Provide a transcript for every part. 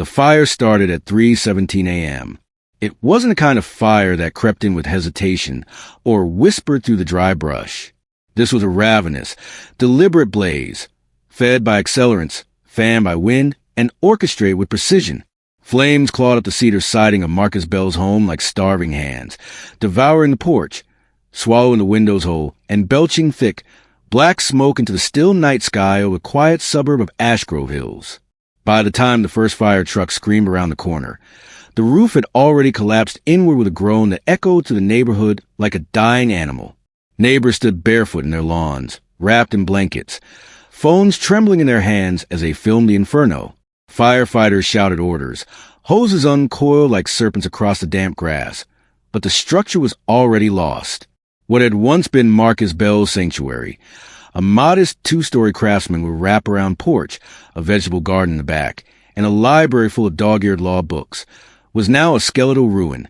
The fire started at 3:17 a.m. It wasn't the kind of fire that crept in with hesitation or whispered through the dry brush. This was a ravenous, deliberate blaze, fed by accelerants, fanned by wind, and orchestrated with precision. Flames clawed up the cedar siding of Marcus Bell's home like starving hands, devouring the porch, swallowing the window's hole, and belching thick, black smoke into the still night sky over the quiet suburb of Ashgrove Hills. By the time the first fire truck screamed around the corner, the roof had already collapsed inward with a groan that echoed to the neighborhood like a dying animal. Neighbors stood barefoot in their lawns, wrapped in blankets, phones trembling in their hands as they filmed the inferno. Firefighters shouted orders, hoses uncoiled like serpents across the damp grass, but the structure was already lost. What had once been Marcus Bell's sanctuary, a modest two-story craftsman with wrap-around porch, a vegetable garden in the back, and a library full of dog-eared law books, was now a skeletal ruin,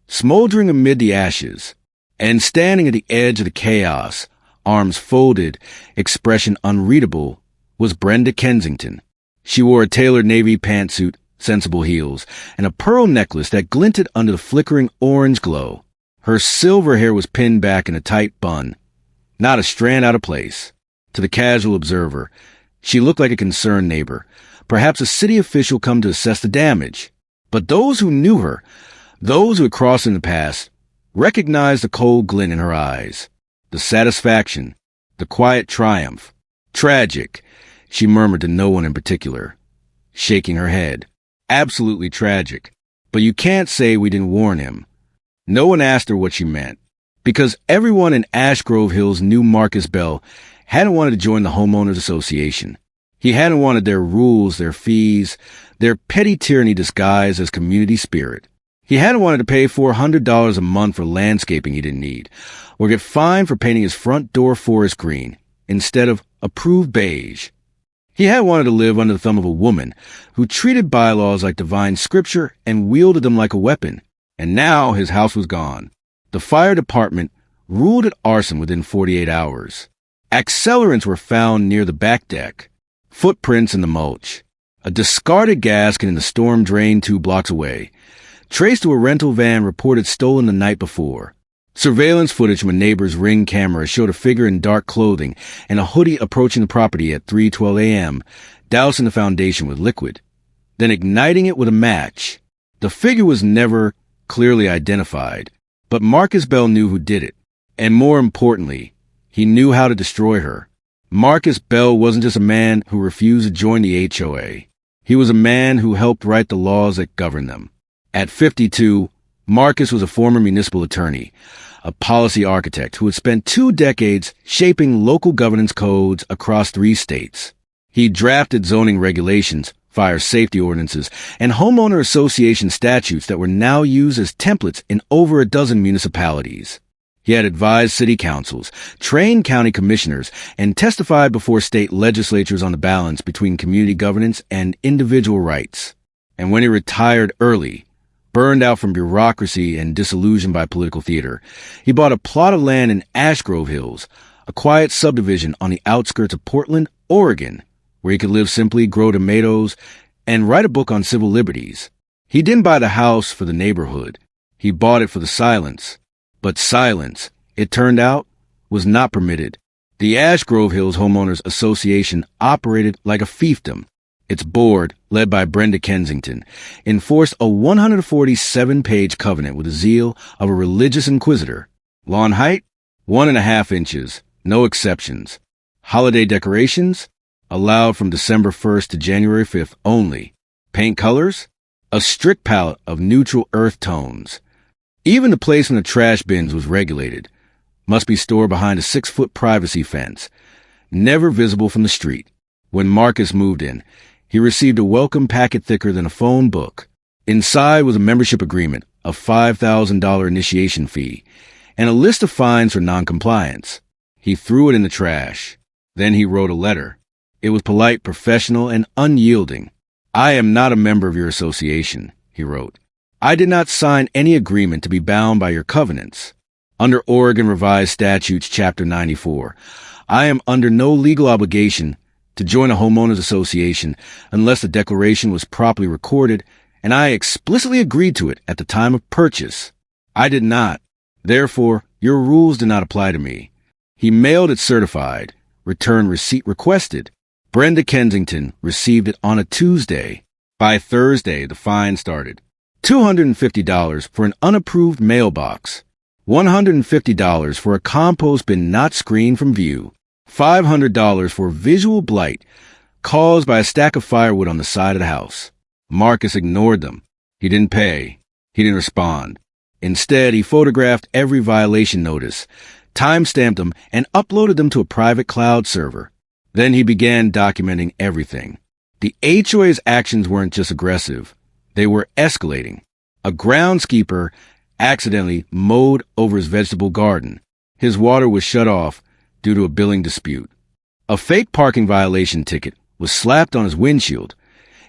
smoldering amid the ashes. And standing at the edge of the chaos, arms folded, expression unreadable, was Brenda Kensington. She wore a tailored navy pantsuit, sensible heels, and a pearl necklace that glinted under the flickering orange glow. Her silver hair was pinned back in a tight bun, not a strand out of place. To the casual observer, she looked like a concerned neighbor, perhaps a city official come to assess the damage. But those who knew her, those who had crossed in the past, recognized the cold glint in her eyes, the satisfaction, the quiet triumph. Tragic, she murmured to no one in particular, shaking her head. Absolutely tragic. But you can't say we didn't warn him. No one asked her what she meant, because everyone in Ashgrove Hills knew Marcus Bell hadn't wanted to join the Homeowners Association. He hadn't wanted their rules, their fees, their petty tyranny disguised as community spirit. He hadn't wanted to pay $400 a month for landscaping he didn't need, or get fined for painting his front door forest green instead of approved beige. He had wanted to live under the thumb of a woman who treated bylaws like divine scripture and wielded them like a weapon. And now his house was gone. The fire department ruled it arson within 48 hours. Accelerants were found near the back deck, footprints in the mulch, a discarded gasket in the storm drain 2 blocks away, traced to a rental van reported stolen the night before. Surveillance footage from a neighbor's Ring camera showed a figure in dark clothing and a hoodie approaching the property at 3:12 a.m., dousing the foundation with liquid, then igniting it with a match. The figure was never clearly identified, but Marcus Bell knew who did it, and more importantly, he knew how to destroy her. Marcus Bell wasn't just a man who refused to join the HOA. He was a man who helped write the laws that govern them. At 52, Marcus was a former municipal attorney, a policy architect who had spent 2 decades shaping local governance codes across 3 states. He drafted zoning regulations, fire safety ordinances, and homeowner association statutes that were now used as templates in over a dozen municipalities. He had advised city councils, trained county commissioners, and testified before state legislatures on the balance between community governance and individual rights. And when he retired early, burned out from bureaucracy and disillusioned by political theater, he bought a plot of land in Ashgrove Hills, a quiet subdivision on the outskirts of Portland, Oregon, where he could live simply, grow tomatoes, and write a book on civil liberties. He didn't buy the house for the neighborhood. He bought it for the silence. But silence, it turned out, was not permitted. The Ashgrove Hills Homeowners Association operated like a fiefdom. Its board, led by Brenda Kensington, enforced a 147-page covenant with the zeal of a religious inquisitor. Lawn height, 1.5 inches, no exceptions. Holiday decorations, allowed from December 1st to January 5th only. Paint colors, a strict palette of neutral earth tones. Even the placement of trash bins was regulated. Must be stored behind a 6-foot privacy fence, never visible from the street. When Marcus moved in, he received a welcome packet thicker than a phone book. Inside was a membership agreement, a $5,000 initiation fee, and a list of fines for noncompliance. He threw it in the trash. Then he wrote a letter. It was polite, professional, and unyielding. "I am not a member of your association," he wrote. "I did not sign any agreement to be bound by your covenants. Under Oregon Revised Statutes, Chapter 94, I am under no legal obligation to join a homeowners association unless the declaration was properly recorded, and I explicitly agreed to it at the time of purchase. I did not. Therefore, your rules do not apply to me. He mailed it certified. Return receipt requested. Brenda Kensington received it on a Tuesday. By Thursday, the fine started. $250 for an unapproved mailbox. $150 for a compost bin not screened from view. $500 for visual blight caused by a stack of firewood on the side of the house. Marcus ignored them. He didn't pay. He didn't respond. Instead, he photographed every violation notice, time-stamped them, and uploaded them to a private cloud server. Then he began documenting everything. The HOA's actions weren't just aggressive. They were escalating. A groundskeeper accidentally mowed over his vegetable garden. His water was shut off due to a billing dispute. A fake parking violation ticket was slapped on his windshield,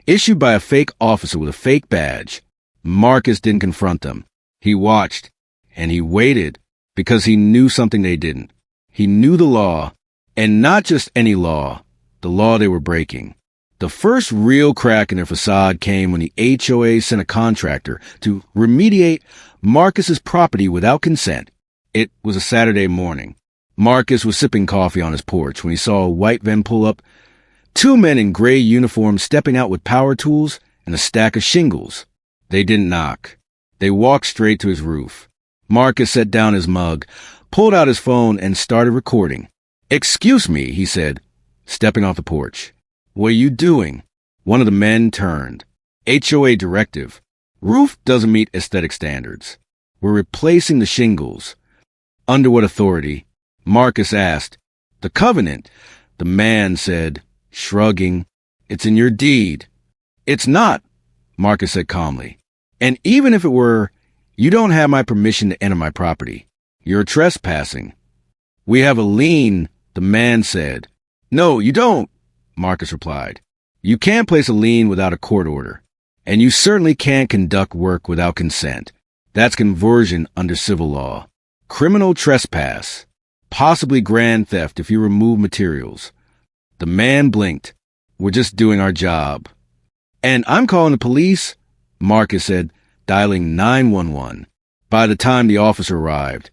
issued by a fake officer with a fake badge. Marcus didn't confront them. He watched, and he waited, because he knew something they didn't. He knew the law, and not just any law, the law they were breaking. The first real crack in their facade came when the HOA sent a contractor to remediate Marcus's property without consent. It was a Saturday morning. Marcus was sipping coffee on his porch when he saw a white van pull up, two men in gray uniforms stepping out with power tools and a stack of shingles. They didn't knock. They walked straight to his roof. Marcus set down his mug, pulled out his phone, and started recording. "Excuse me," he said, stepping off the porch. "What are you doing?" One of the men turned. "HOA directive. Roof doesn't meet aesthetic standards. We're replacing the shingles." "Under what authority?" Marcus asked. "The covenant," the man said, shrugging. "It's in your deed." "It's not," Marcus said calmly. "And even if it were, you don't have my permission to enter my property. You're trespassing." "We have a lien," the man said. "No, you don't," Marcus replied. "You can't place a lien without a court order. And you certainly can't conduct work without consent. That's conversion under civil law. Criminal trespass. Possibly grand theft if you remove materials." The man blinked. "We're just doing our job." "And I'm calling the police," Marcus said, dialing 911. By the time the officer arrived,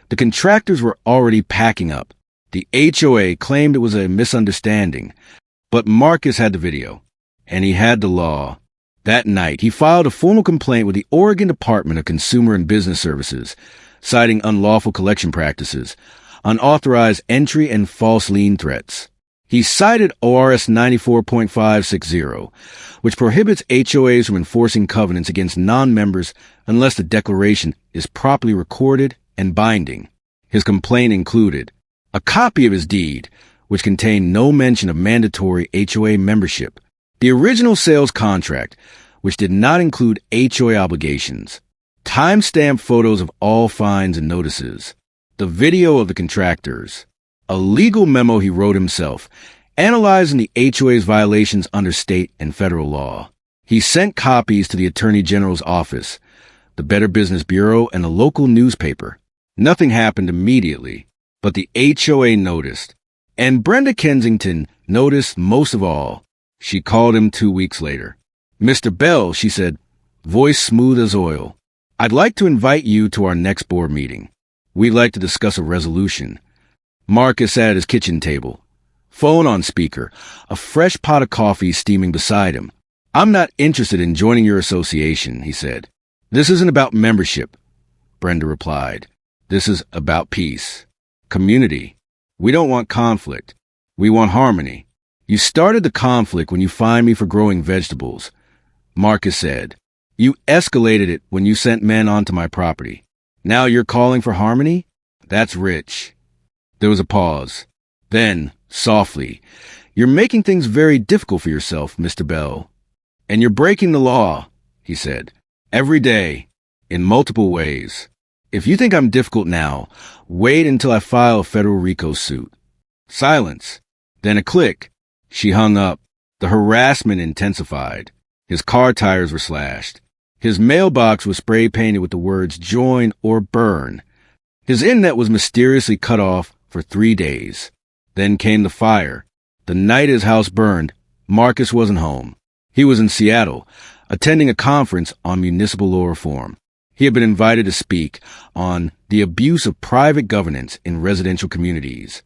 the contractors were already packing up. The HOA claimed it was a misunderstanding, but Marcus had the video, and he had the law. That night, he filed a formal complaint with the Oregon Department of Consumer and Business Services, citing unlawful collection practices, unauthorized entry, and false lien threats. He cited ORS 94.560, which prohibits HOAs from enforcing covenants against non-members unless the declaration is properly recorded and binding. His complaint included a copy of his deed, which contained no mention of mandatory HOA membership, the original sales contract, which did not include HOA obligations, time-stamped photos of all fines and notices, the video of the contractors, a legal memo he wrote himself, analyzing the HOA's violations under state and federal law. He sent copies to the Attorney General's office, the Better Business Bureau, and a local newspaper. Nothing happened immediately, but the HOA noticed. And Brenda Kensington noticed most of all. She called him 2 weeks later. "Mr. Bell," she said, voice smooth as oil, "I'd like to invite you to our next board meeting. We'd like to discuss a resolution." Marcus sat at his kitchen table, phone on speaker, a fresh pot of coffee steaming beside him. "I'm not interested in joining your association," he said. "This isn't about membership," Brenda replied. "This is about peace. Community. We don't want conflict. We want harmony. You started the conflict when you fined me for growing vegetables," Marcus said. "You escalated it when you sent men onto my property. Now you're calling for harmony? That's rich." There was a pause. Then, softly, "You're making things very difficult for yourself, Mr. Bell. And you're breaking the law," he said. "Every day, in multiple ways. If you think I'm difficult now, wait until I file a federal RICO suit." Silence. Then a click. She hung up. The harassment intensified. His car tires were slashed. His mailbox was spray painted with the words "join" or "burn." His internet was mysteriously cut off for 3 days. Then came the fire. The night his house burned, Marcus wasn't home. He was in Seattle, attending a conference on municipal law reform. He had been invited to speak on the abuse of private governance in residential communities.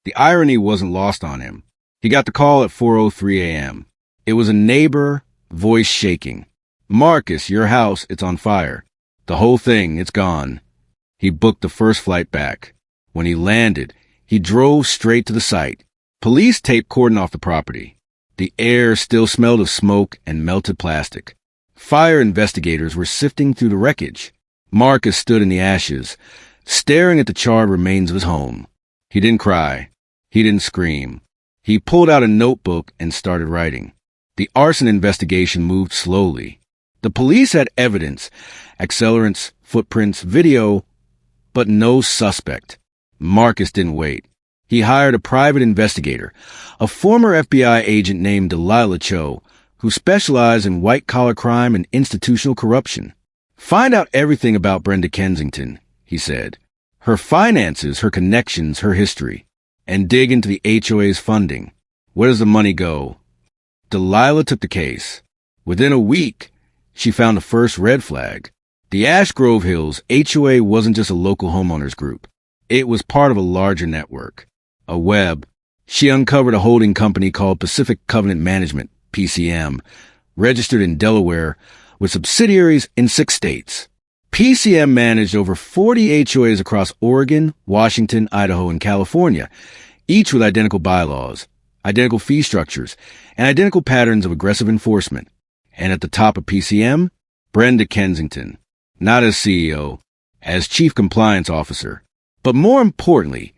The irony wasn't lost on him. He got the call at 4:03 a.m. It was a neighbor, voice shaking. "Marcus, your house, it's on fire. The whole thing, it's gone." He booked the first flight back. When he landed, he drove straight to the site. Police taped cordon off the property. The air still smelled of smoke and melted plastic. Fire investigators were sifting through the wreckage. Marcus stood in the ashes, staring at the charred remains of his home. He didn't cry. He didn't scream. He pulled out a notebook and started writing. The arson investigation moved slowly. The police had evidence, accelerants, footprints, video, but no suspect. Marcus didn't wait. He hired a private investigator, a former FBI agent named Delilah Cho, who specialized in white-collar crime and institutional corruption. "Find out everything about Brenda Kensington," he said. "Her finances, her connections, her history. And dig into the HOA's funding. Where does the money go?" Delilah took the case. Within a week, she found the first red flag. The Ash Grove Hills HOA wasn't just a local homeowners group. It was part of a larger network, a web. She uncovered a holding company called Pacific Covenant Management, PCM, registered in Delaware with subsidiaries in 6 states. PCM managed over 40 HOAs across Oregon, Washington, Idaho, and California, each with identical bylaws, identical fee structures, and identical patterns of aggressive enforcement. And at the top of PCM, Brenda Kensington, not as CEO, as Chief Compliance Officer. But more importantly,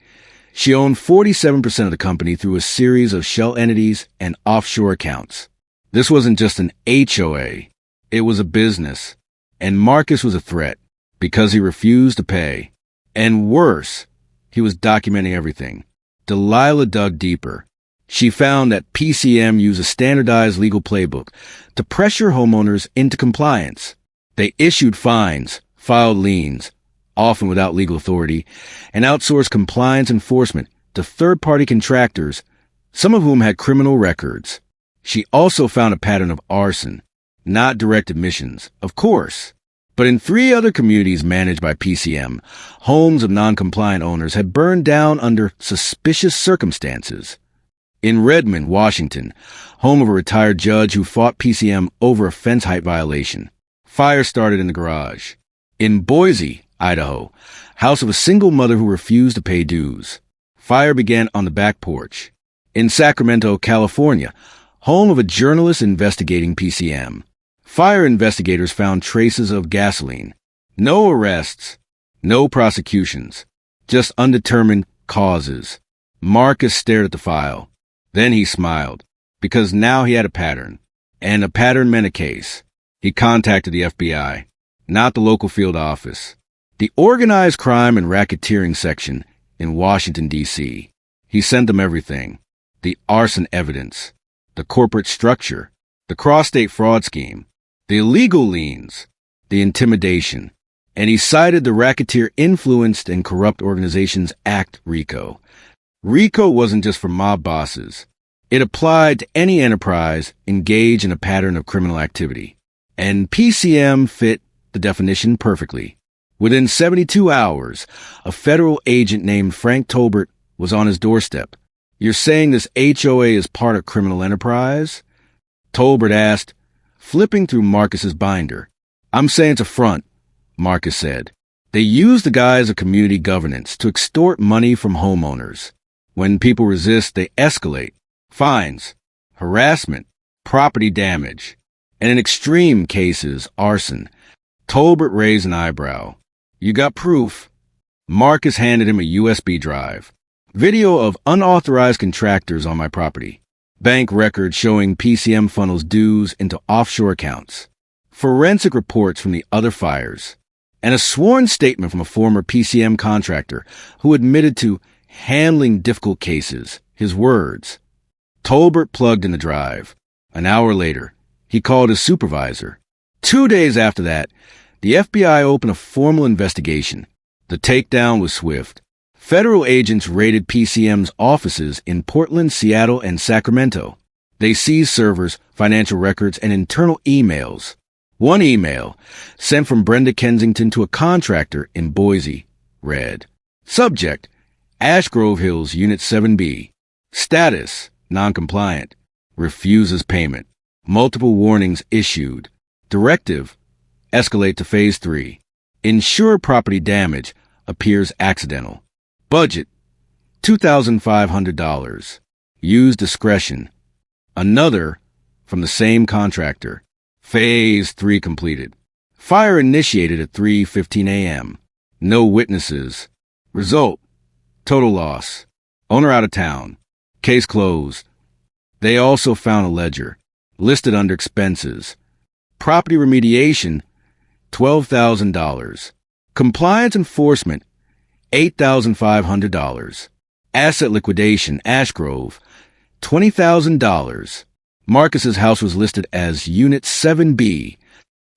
she owned 47% of the company through a series of shell entities and offshore accounts. This wasn't just an HOA. It was a business. And Marcus was a threat because he refused to pay. And worse, he was documenting everything. Delilah dug deeper. She found that PCM used a standardized legal playbook to pressure homeowners into compliance. They issued fines, filed liens, often without legal authority, and outsourced compliance enforcement to third-party contractors, some of whom had criminal records. She also found a pattern of arson, not direct emissions, of course. But in 3 other communities managed by PCM, homes of non-compliant owners had burned down under suspicious circumstances. In Redmond, Washington, home of a retired judge who fought PCM over a fence height violation, fire started in the garage. In Boise, Idaho, house of a single mother who refused to pay dues, fire began on the back porch. In Sacramento, California, home of a journalist investigating PCM, fire investigators found traces of gasoline. No arrests, no prosecutions, just undetermined causes. Marcus stared at the file. Then he smiled, because now he had a pattern, and a pattern meant a case. He contacted the FBI, not the local field office, the Organized Crime and Racketeering Section in Washington, D.C. He sent them everything: the arson evidence, the corporate structure, the cross-state fraud scheme, the illegal liens, the intimidation, and he cited the Racketeer Influenced and Corrupt Organizations Act, RICO. RICO wasn't just for mob bosses. It applied to any enterprise engaged in a pattern of criminal activity. And PCM fit the definition perfectly. Within 72 hours, a federal agent named Frank Tolbert was on his doorstep. "You're saying this HOA is part of criminal enterprise?" Tolbert asked, flipping through Marcus's binder. "I'm saying it's a front," Marcus said. "They use the guise of community governance to extort money from homeowners. When people resist, they escalate. Fines, harassment, property damage, and in extreme cases, arson." Tolbert raised an eyebrow. "You got proof?" Marcus handed him a USB drive. "Video of unauthorized contractors on my property. Bank records showing PCM funnels dues into offshore accounts. Forensic reports from the other fires. And a sworn statement from a former PCM contractor who admitted to handling difficult cases. His words." Tolbert plugged in the drive. An hour later, he called his supervisor. 2 days after that, the FBI opened a formal investigation. The takedown was swift. Federal agents raided PCM's offices in Portland, Seattle, and Sacramento. They seized servers, financial records, and internal emails. One email, sent from Brenda Kensington to a contractor in Boise, read, Subject, Ash Grove Hills, Unit 7B. Status, non-compliant. Refuses payment. Multiple warnings issued. Directive, escalate to Phase 3. Ensure property damage appears accidental. Budget, $2,500. Use discretion. Another from the same contractor. Phase 3 completed. Fire initiated at 3:15 a.m. No witnesses. Result, total loss. Owner out of town. Case closed. They also found a ledger, listed under expenses. Property remediation, $12,000. Compliance enforcement, $8,500. Asset liquidation, Ash Grove, $20,000. Marcus's house was listed as Unit 7B.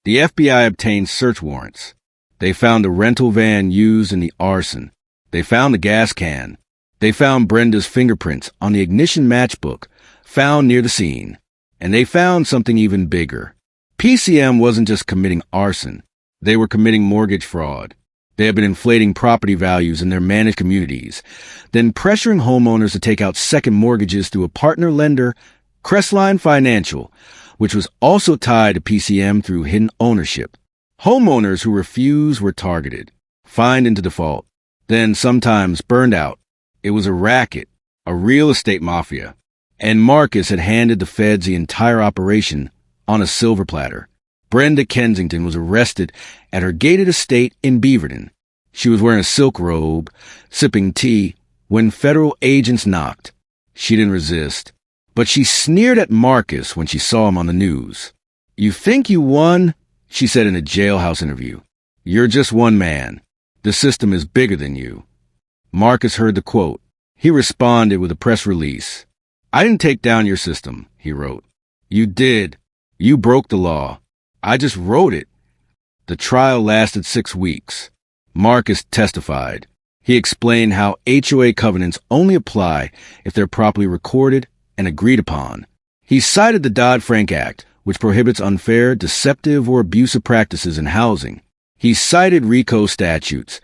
The FBI obtained search warrants. They found a rental van used in the arson. They found the gas can. They found Brenda's fingerprints on the ignition matchbook found near the scene. And they found something even bigger. PCM wasn't just committing arson. They were committing mortgage fraud. They had been inflating property values in their managed communities, then pressuring homeowners to take out second mortgages through a partner lender, Crestline Financial, which was also tied to PCM through hidden ownership. Homeowners who refused were targeted, fined into default, then sometimes burned out. It was a racket, a real estate mafia. And Marcus had handed the feds the entire operation on a silver platter. Brenda Kensington was arrested at her gated estate in Beaverton. She was wearing a silk robe, sipping tea, when federal agents knocked. She didn't resist, but she sneered at Marcus when she saw him on the news. "You think you won?" she said in a jailhouse interview. "You're just one man. The system is bigger than you." Marcus heard the quote. He responded with a press release. "I didn't take down your system," he wrote. "You did. You broke the law. I just wrote it." The trial lasted 6 weeks. Marcus testified. He explained how HOA covenants only apply if they're properly recorded and agreed upon. He cited the Dodd-Frank Act, which prohibits unfair, deceptive, or abusive practices in housing. He cited RICO statutes,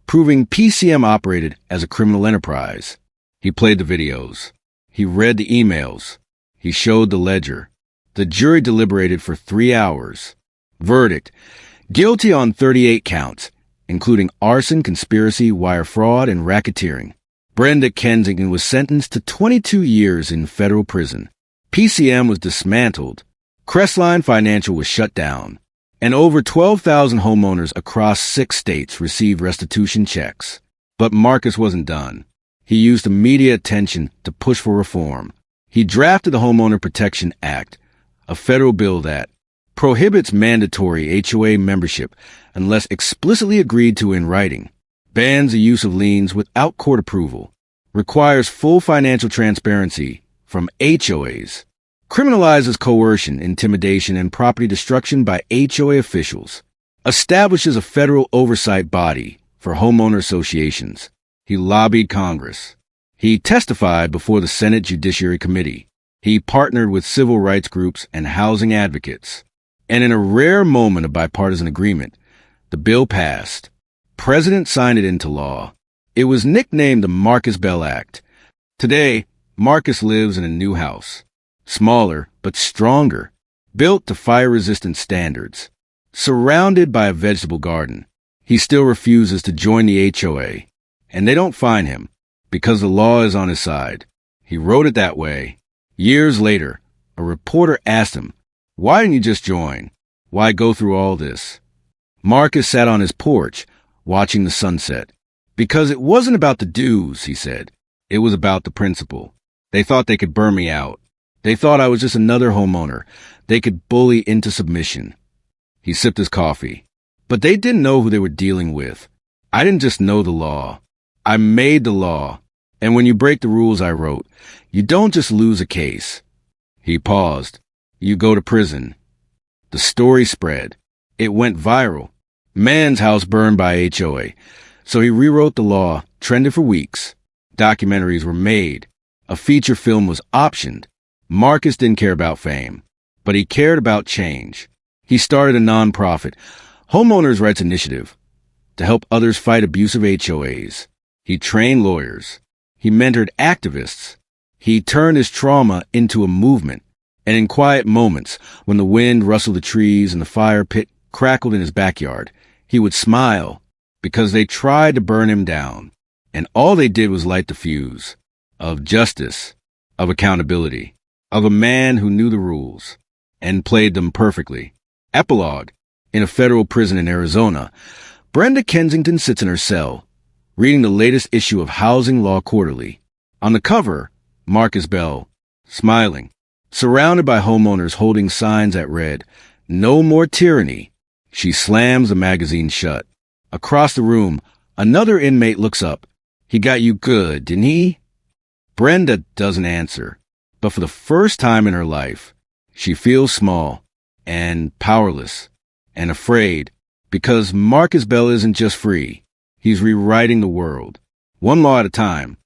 proving PCM operated as a criminal enterprise. He played the videos. He read the emails. He showed the ledger. The jury deliberated for 3 hours. Verdict: guilty on 38 counts, including arson, conspiracy, wire fraud, and racketeering. Brenda Kensington was sentenced to 22 years in federal prison. PCM was dismantled. Crestline Financial was shut down. And over 12,000 homeowners across 6 states received restitution checks. But Marcus wasn't done. He used the media attention to push for reform. He drafted the Homeowner Protection Act, a federal bill that prohibits mandatory HOA membership unless explicitly agreed to in writing, bans the use of liens without court approval, requires full financial transparency from HOAs, criminalizes coercion, intimidation, and property destruction by HOA officials, establishes a federal oversight body for homeowner associations. He lobbied Congress. He testified before the Senate Judiciary Committee. He partnered with civil rights groups and housing advocates. And in a rare moment of bipartisan agreement, the bill passed. President signed it into law. It was nicknamed the Marcus Bell Act. Today, Marcus lives in a new house, smaller but stronger, built to fire-resistant standards, surrounded by a vegetable garden. He still refuses to join the HOA, and they don't fine him because the law is on his side. He wrote it that way. Years later, a reporter asked him, "Why didn't you just join? Why go through all this?" Marcus sat on his porch, watching the sunset. "Because it wasn't about the dues," he said. "It was about the principle. They thought they could burn me out. They thought I was just another homeowner they could bully into submission." He sipped his coffee. But they didn't know who they were dealing with. I didn't just know the law. I made the law. And when you break the rules I wrote, you don't just lose a case. He paused. You go to prison. The story spread. It went viral. Man's house burned by HOA. So he rewrote the law, trended for weeks. Documentaries were made. A feature film was optioned. Marcus didn't care about fame, but he cared about change. He started a nonprofit, Homeowners Rights Initiative, to help others fight abusive HOAs. He trained lawyers. He mentored activists. He turned his trauma into a movement. And in quiet moments, when the wind rustled the trees and the fire pit crackled in his backyard, he would smile because they tried to burn him down. And all they did was light the fuse of justice, of accountability, of a man who knew the rules and played them perfectly. Epilogue. In a federal prison in Arizona, Brenda Kensington sits in her cell, reading the latest issue of Housing Law Quarterly. On the cover, Marcus Bell, smiling, surrounded by homeowners holding signs that read, "No more tyranny." She slams the magazine shut. Across the room, another inmate looks up. "He got you good, didn't he?" Brenda doesn't answer, but for the first time in her life, she feels small and powerless and afraid because Marcus Bell isn't just free. He's rewriting the world, one law at a time.